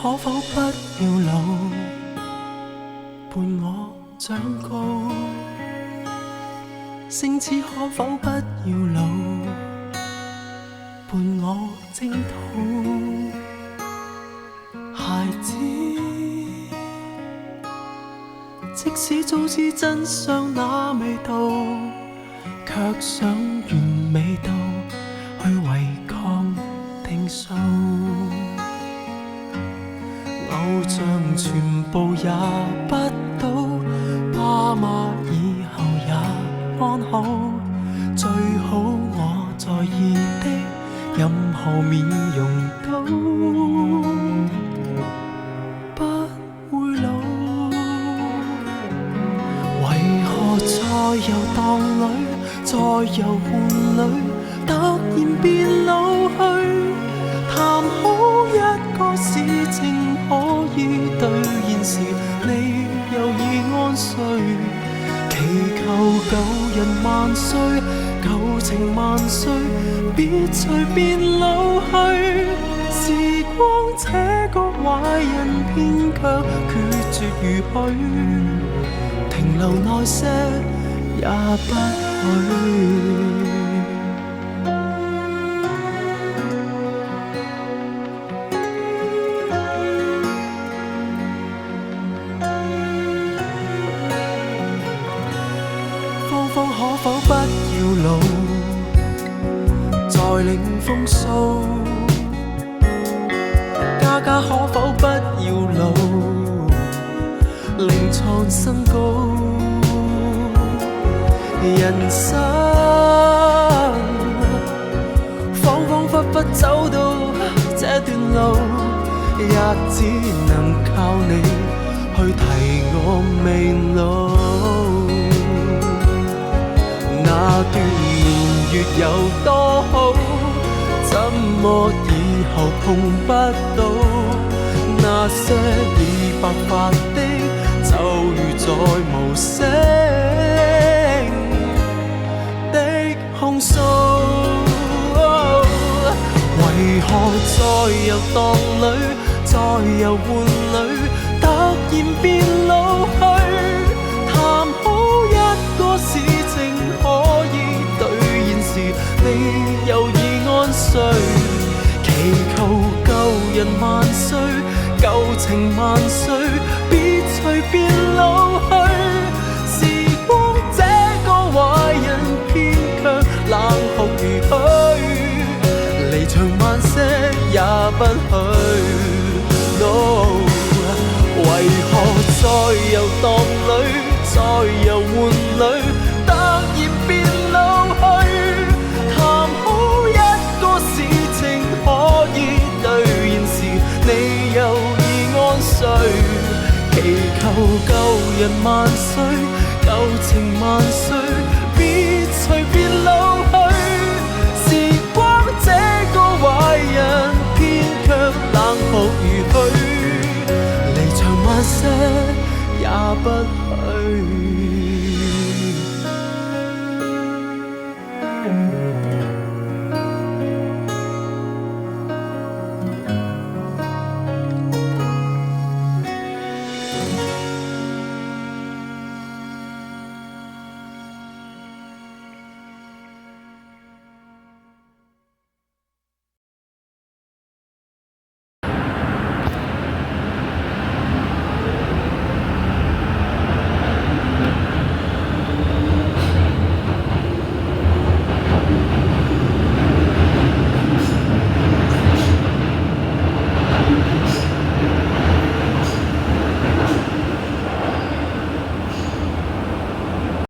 可否不要老，伴我長高？星矢可否不要老，伴我征討？孩子，即使早知真相那味道，卻想完美到去違抗定數。偶像全部也不到，爸媽以後也安好，最好我在意的任何面容都不會老。為何在遊蕩裏，在遊玩裏，突然變老去？談好一個事情可以兌現時，你又已安睡。祈求舊人萬歲，舊情萬歲，別隨便老去。時光這個壞人偏卻決絕如許，停留耐些也不許。可否不要老，再領風騷？家家可否不要老，另創新高？人生恍恍惚惚走到這段路，也只能靠你去提我未老。那段年月有多好，怎麼以後碰不到？那些已白髮的，就如在無聲的控訴。為何在遊蕩裏，在遊玩裏，突然變老去？談好一個事情可以兌現時，你又已安睡。祈求舊人萬歲，舊情萬歲，別隨便老去。時光這個壞人偏卻冷酷如許，離場慢些也不許。No， 為何在遊蕩裏，在遊玩裏，突然變老去？談好一個事情可以兌現時，你又已安睡。祈求舊人萬歲，舊情萬歲，別隨便老去。時光這個壞人偏卻冷酷如許，離場慢些也不許。